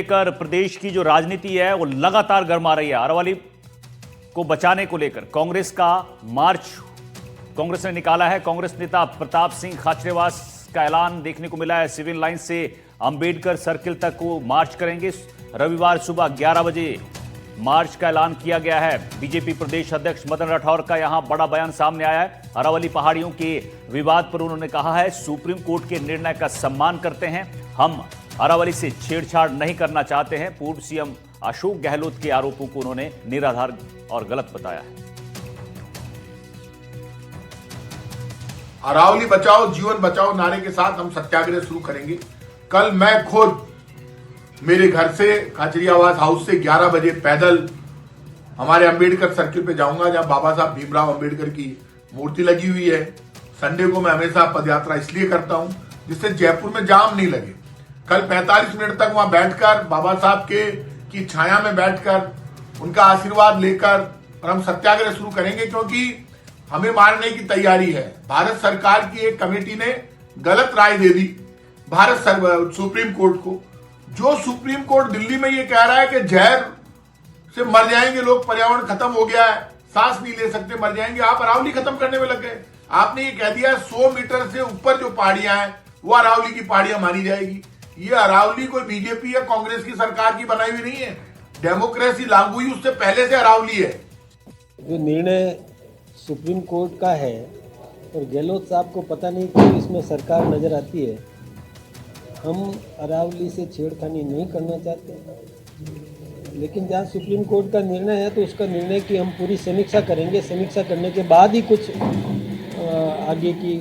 लेकर प्रदेश की जो राजनीति है वो लगातार गर्मा रही है। अरावली को बचाने को लेकर कांग्रेस का मार्च कांग्रेस ने निकाला है। कांग्रेस नेता प्रताप सिंह खाचरेवास का ऐलान देखने को मिला है। सिविल लाइन से अंबेडकर सर्किल तक वो मार्च करेंगे। रविवार सुबह 11 बजे मार्च का ऐलान किया गया है। बीजेपी प्रदेश अध्यक्ष मदन राठौर का यहां बड़ा बयान सामने आया है। अरावली पहाड़ियों के विवाद पर उन्होंने कहा है, सुप्रीम कोर्ट के निर्णय का सम्मान करते हैं, हम अरावली से छेड़छाड़ नहीं करना चाहते हैं। पूर्व सीएम अशोक गहलोत के आरोपों को उन्होंने निराधार और गलत बताया है। अरावली बचाओ जीवन बचाओ नारे के साथ हम सत्याग्रह शुरू करेंगे। कल मैं खुद मेरे घर से खाचरियावास हाउस से 11 बजे पैदल हमारे अंबेडकर सर्किल पे जाऊंगा, जहां बाबा साहब भीमराव अंबेडकर की मूर्ति लगी हुई है। संडे को मैं हमेशा पदयात्रा इसलिए करता हूं जिससे जयपुर में जाम नहीं लगे। कल 45 मिनट तक वहां बैठकर बाबा साहब की छाया में बैठकर उनका आशीर्वाद लेकर और हम सत्याग्रह शुरू करेंगे, क्योंकि हमें मारने की तैयारी है। भारत सरकार की एक कमेटी ने गलत राय दे दी सुप्रीम कोर्ट को। जो सुप्रीम कोर्ट दिल्ली में ये कह रहा है कि जहर से मर जाएंगे लोग, पर्यावरण खत्म हो गया है, सांस नहीं ले सकते, मर जाएंगे, आप अरावली खत्म करने में लग गए। आपने ये कह दिया 100 मीटर से ऊपर जो पहाड़ियां हैं वो अरावली की पहाड़ियां मानी जाएगी। ये अरावली कोई बीजेपी या कांग्रेस की सरकार की बनाई हुई नहीं है। डेमोक्रेसी लागू हुई उससे पहले से अरावली है। जो निर्णय सुप्रीम कोर्ट का है और गहलोत साहब को पता नहीं क्यों इसमें सरकार नजर आती है। हम अरावली से छेड़खानी नहीं करना चाहते, लेकिन जहाँ सुप्रीम कोर्ट का निर्णय है तो उसका निर्णय की हम पूरी समीक्षा करेंगे। समीक्षा करने के बाद ही कुछ आगे की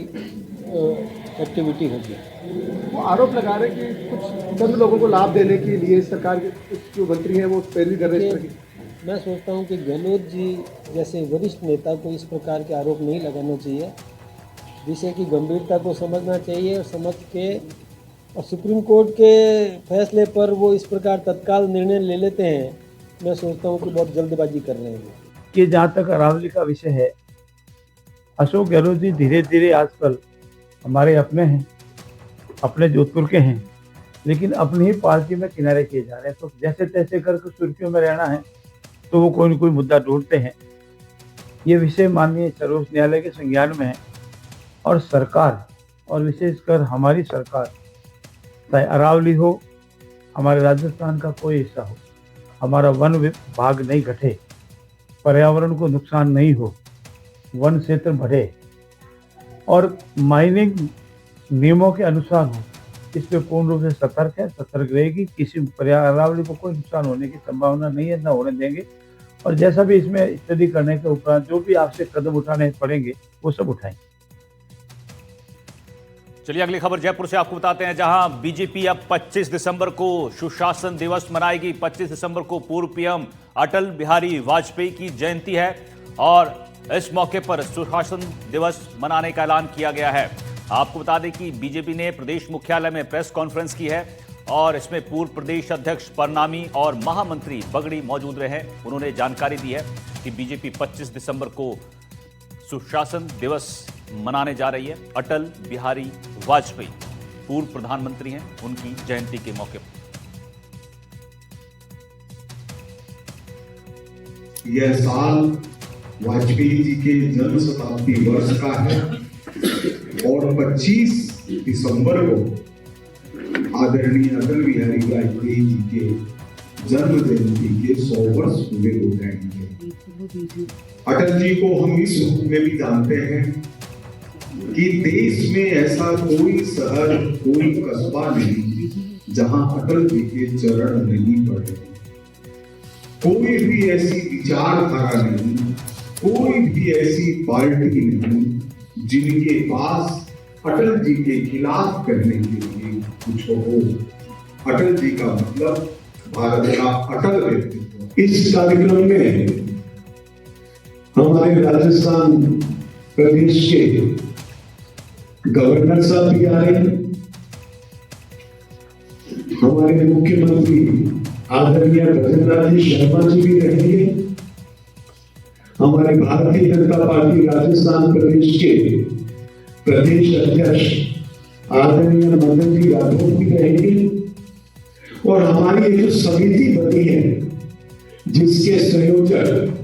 एक्टिविटी होगी। वो आरोप लगा रहे कि कुछ चंद लोगों को लाभ देने के लिए सरकार के जो मंत्री हैं वो पैरवी कर रहे हैं। मैं सोचता हूं कि गहलोत जी जैसे वरिष्ठ नेता को इस प्रकार के आरोप नहीं लगाना चाहिए। विषय की गंभीरता को समझना चाहिए और समझ के और सुप्रीम कोर्ट के फैसले पर वो इस प्रकार तत्काल निर्णय ले लेते हैं। मैं सोचता हूं कि बहुत जल्दबाजी कर रहे हैं कि जहाँ तक अरावली का विषय है, अशोक गहलोत जी धीरे धीरे आजकल हमारे अपने हैं, अपने जोधपुर के हैं, लेकिन अपनी ही पार्टी में किनारे किए जा रहे हैं। तो जैसे तैसे करके सुर्खियों में रहना है तो वो कोई न कोई मुद्दा ढूंढते हैं। ये विषय माननीय सर्वोच्च न्यायालय के संज्ञान में है और सरकार और विशेषकर हमारी सरकार, चाहे अरावली हो, हमारे राजस्थान का कोई हिस्सा हो, हमारा वन विभाग नहीं घटे, पर्यावरण को नुकसान नहीं हो, वन क्षेत्र बढ़े और माइनिंग नियमों के अनुसार हो, इस पे पूर्ण रूप से सतर्क रहेगी। किसी अरावली को कोई नुकसान होने की संभावना नहीं है, न होने देंगे। और जैसा भी इसमें स्टडी करने के उपरांत जो भी आवश्यक कदम उठाने पड़ेंगे वो सब उठाएंगे। चलिए अगली खबर जयपुर से आपको बताते हैं, जहां बीजेपी अब 25 दिसंबर को सुशासन दिवस मनाएगी। 25 दिसंबर को पूर्व पीएम अटल बिहारी वाजपेयी की जयंती है और इस मौके पर सुशासन दिवस मनाने का ऐलान किया गया है। आपको बता दें कि बीजेपी ने प्रदेश मुख्यालय में प्रेस कॉन्फ्रेंस की है और इसमें पूर्व प्रदेश अध्यक्ष परनामी और महामंत्री बगड़ी मौजूद रहे। उन्होंने जानकारी दी है कि बीजेपी 25 दिसंबर को सुशासन दिवस मनाने जा रही है। अटल बिहारी वाजपेयी पूर्व प्रधानमंत्री हैं, उनकी जयंती के मौके पर यह साल वाजपेयी जी के जन्म शताब्दी वर्ष का है और 25 दिसंबर को आदरणीय अटल बिहारी वाजपेयी जी के जन्म जयंती के 100 वर्ष पूरे हो जाएंगे। अटल जी को हम इस रूप में भी जानते हैं कि देश में ऐसा कोई शहर, कोई कस्बा नहीं जहां अटल जी के चरण नहीं पड़े। कोई भी ऐसी विचारधारा नहीं, कोई भी ऐसी पार्टी नहीं जिनके पास अटल जी के खिलाफ करने के लिए कुछ हो। अटल जी का मतलब भारत का अटल व्यक्तित्व। इस कार्यक्रम में हमारे राजस्थान प्रदेश के गवर्नर साहब भी आ रहे हैं, हमारे मुख्यमंत्री आदरणीय भजनलाल जी शर्मा जी भी रहेंगे, हमारे भारतीय जनता पार्टी राजस्थान प्रदेश के प्रदेश अध्यक्ष आदरणीय मदन जी राठौर भी रहेंगे और हमारी एक जो समिति बनी है जिसके संयोजक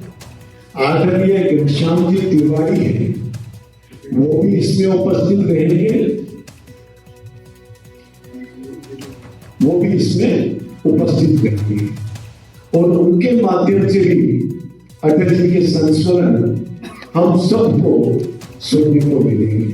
आदरणीय घनश्याम जी तिवारी है, वो भी इसमें उपस्थित रहेंगे, वो भी इसमें उपस्थित रहेंगे और उनके माध्यम से भी अटल जी के संस्मरण हम सबको सुनने को मिलेंगे।